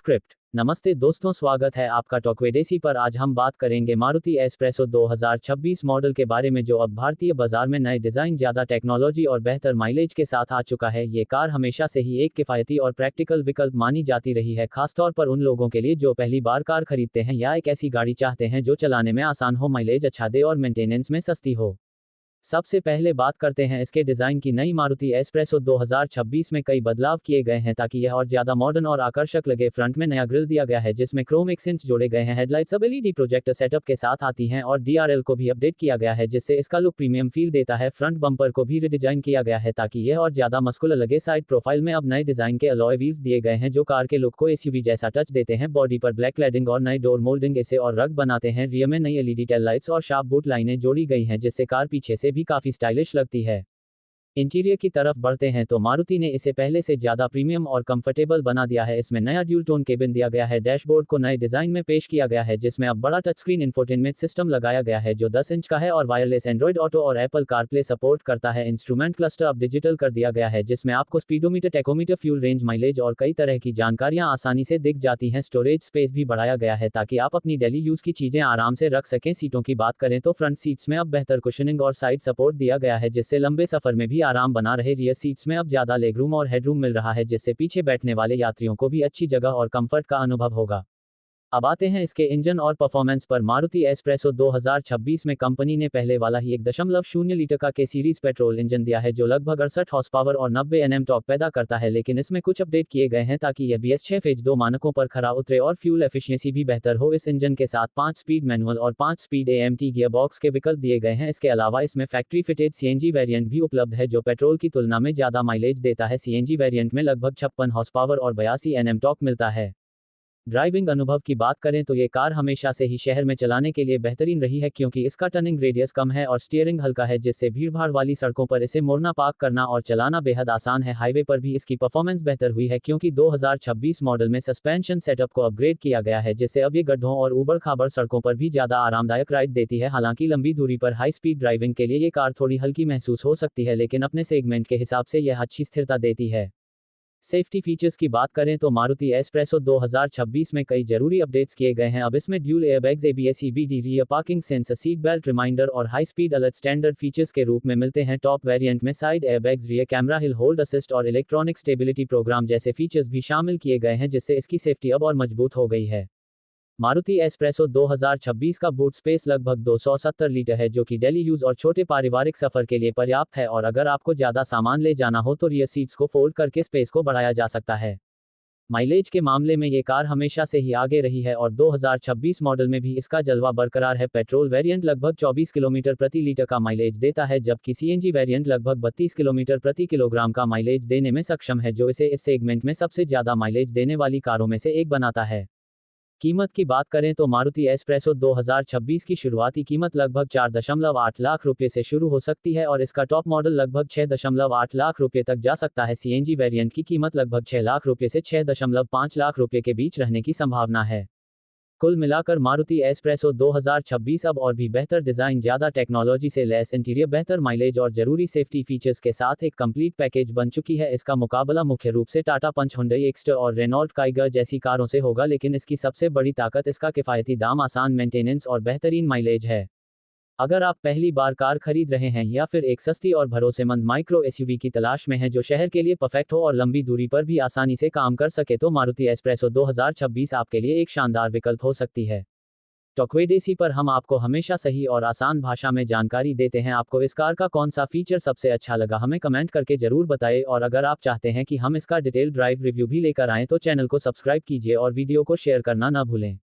Script. नमस्ते दोस्तों, स्वागत है आपका टॉकवेडेसी पर। आज हम बात करेंगे मारुति एस्प्रेसो 2026 मॉडल के बारे में, जो अब भारतीय बाजार में नए डिजाइन, ज्यादा टेक्नोलॉजी और बेहतर माइलेज के साथ आ चुका है। ये कार हमेशा से ही एक किफायती और प्रैक्टिकल विकल्प मानी जाती रही है, खासतौर पर उन लोगों के लिए जो पहली बार कार खरीदते हैं या एक ऐसी गाड़ी चाहते हैं जो चलाने में आसान हो, माइलेज अच्छा दे और मेंटेनेंस में सस्ती हो। सबसे पहले बात करते हैं इसके डिजाइन की। नई मारुति एस्प्रेसो 2026 में कई बदलाव किए गए हैं ताकि यह और ज्यादा मॉडर्न और आकर्षक लगे। फ्रंट में नया ग्रिल दिया गया है जिसमें क्रोम एक्सेंट्स जोड़े गए हैं। हेडलाइट्स अब एलईडी प्रोजेक्टर सेटअप के साथ आती हैं और डीआरएल को भी अपडेट किया गया है जिससे इसका लुक प्रीमियम फील देता है। फ्रंट बम्पर को भी रिडिजाइन किया गया है ताकि यह और ज्यादा मस्कुलर लगे। साइड प्रोफाइल में अब नए डिजाइन के अलॉय व्हील्स दिए गए हैं जो कार के लुक को एसयूवी जैसा टच देते हैं। बॉडी पर ब्लैक क्लैडिंग और नई डोर मोल्डिंग इसे और रग बनाते हैं। रियर में नई एलईडी टेल लाइट्स और शार्प बूट लाइनें जोड़ी गई हैं जिससे कार पीछे से भी काफी स्टाइलिश लगती है। इंटीरियर की तरफ बढ़ते हैं तो मारुति ने इसे पहले से ज्यादा प्रीमियम और कंफर्टेबल बना दिया है। इसमें नया ड्यूल टोन केबिन दिया गया है। डैशबोर्ड को नए डिजाइन में पेश किया गया है जिसमें अब बड़ा टच स्क्रीन इंफोटेनमेंट सिस्टम लगाया गया है जो 10 इंच का है और वायरलेस एंड्रॉइड ऑटो और एप्पल कारप्ले सपोर्ट करता है। इंस्ट्रूमेंट क्लस्टर अब डिजिटल कर दिया गया है जिसमें आपको speedometer, tachometer, fuel range, mileage और कई तरह की जानकारियां आसानी से दिख जाती हैं। स्टोरेज स्पेस भी बढ़ाया गया है ताकि आप अपनी डेली यूज की चीजें आराम से रख सकें। सीटों की बात करें तो फ्रंट सीट्स में अब बेहतर कुशनिंग और साइड सपोर्ट दिया गया है जिससे लंबे सफर में भी आराम बना रहे। रियर सीट्स में अब ज्यादा लेगरूम और हेडरूम मिल रहा है जिससे पीछे बैठने वाले यात्रियों को भी अच्छी जगह और कंफर्ट का अनुभव होगा। अब आते हैं इसके इंजन और परफॉर्मेंस पर। मारुति एस्प्रेसो 2026 में कंपनी ने पहले वाला ही 1.0 लीटर का के सीरीज पेट्रोल इंजन दिया है जो लगभग 68 हॉर्स पावर और 90 Nm टॉर्क पैदा करता है, लेकिन इसमें कुछ अपडेट किए गए हैं ताकि यह BS6 फेज 2 मानकों पर खरा उतरे और फ्यूल एफिशिएंसी भी बेहतर हो। इस इंजन के साथ 5 स्पीड मैनुअल और 5 स्पीड AMT गियरबॉक्स के विकल्प दिए गए हैं। इसके अलावा इसमें फैक्ट्री फिटेड CNG वेरिएंट भी उपलब्ध है जो पेट्रोल की तुलना में ज्यादा माइलेज देता है। CNG वेरिएंट में लगभग 56 हॉर्स पावर और 82 Nm टॉर्क मिलता है। ड्राइविंग अनुभव की बात करें तो ये कार हमेशा से ही शहर में चलाने के लिए बेहतरीन रही है क्योंकि इसका टर्निंग रेडियस कम है और स्टीयरिंग हल्का है जिससे भीड़भाड़ वाली सड़कों पर इसे मोड़ना, पार्क करना और चलाना बेहद आसान है। हाईवे पर भी इसकी परफॉर्मेंस बेहतर हुई है क्योंकि 2026 मॉडल में सस्पेंशन सेटअप को अपग्रेड किया गया है जिससे अब ये गड्ढों और ऊबड़ खाबड़ सड़कों पर भी ज्यादा आरामदायक राइड देती है। हालांकि लंबी दूरी पर हाई स्पीड ड्राइविंग के लिए ये कार थोड़ी हल्की महसूस हो सकती है, लेकिन अपने सेगमेंट के हिसाब से यह अच्छी स्थिरता देती है। सेफ्टी फीचर्स की बात करें तो मारुति एस्प्रेसो 2026 में कई जरूरी अपडेट्स किए गए हैं। अब इसमें dual airbags, ABS, EBD, rear parking sensor, seat belt reminder और high speed alert standard features के रूप में मिलते हैं। टॉप वेरिएंट में side airbags, rear camera, hill hold assist और इलेक्ट्रॉनिक स्टेबिलिटी प्रोग्राम जैसे फीचर्स भी शामिल किए गए हैं जिससे इसकी सेफ्टी अब और मजबूत हो गई है। मारुति एस्प्रेसो 2026 का बूट स्पेस लगभग 270 लीटर है जो कि डेली यूज और छोटे पारिवारिक सफर के लिए पर्याप्त है, और अगर आपको ज्यादा सामान ले जाना हो तो रियर सीट्स को फोल्ड करके स्पेस को बढ़ाया जा सकता है। माइलेज के मामले में ये कार हमेशा से ही आगे रही है और 2026 मॉडल में भी इसका जलवा बरकरार है। पेट्रोल वेरिएंट लगभग 24 किलोमीटर प्रति लीटर का माइलेज देता है जबकि CNG वेरिएंट लगभग 32 किलोमीटर प्रति किलोग्राम का माइलेज देने में सक्षम है, जो इसे इस सेगमेंट में सबसे ज्यादा माइलेज देने वाली कारों में से एक बनाता है। कीमत की बात करें तो मारुति एस्प्रेसो 2026 की शुरुआती कीमत लगभग 4.8 लाख रुपये से शुरू हो सकती है और इसका टॉप मॉडल लगभग 6.8 लाख रुपये तक जा सकता है। CNG वेरिएंट की कीमत लगभग 6 लाख रुपये से 6.5 लाख रुपये के बीच रहने की संभावना है। कुल मिलाकर मारुति एस्प्रेसो 2026 अब और भी बेहतर डिजाइन, ज्यादा टेक्नोलॉजी से लैस इंटीरियर, बेहतर माइलेज और जरूरी सेफ्टी फीचर्स के साथ एक कंप्लीट पैकेज बन चुकी है। इसका मुकाबला मुख्य रूप से टाटा पंच, हुंडई एक्स्टर और रेनॉल्ट काइगर जैसी कारों से होगा, लेकिन इसकी सबसे बड़ी ताकत इसका किफायती दाम, आसान मेंटेनेंस और बेहतरीन माइलेज है। अगर आप पहली बार कार खरीद रहे हैं या फिर एक सस्ती और भरोसेमंद माइक्रो SUV की तलाश में हैं जो शहर के लिए परफेक्ट हो और लंबी दूरी पर भी आसानी से काम कर सके, तो मारुति एस्प्रेसो 2026 आपके लिए एक शानदार विकल्प हो सकती है। टॉकवेडेसी पर हम आपको हमेशा सही और आसान भाषा में जानकारी देते हैं। आपको इस कार का कौन सा फीचर सबसे अच्छा लगा, हमें कमेंट करके जरूर बताएं, और अगर आप चाहते हैं कि हम इसका डिटेल ड्राइव रिव्यू भी लेकर आएं तो चैनल को सब्सक्राइब कीजिए और वीडियो को शेयर करना ना भूलें।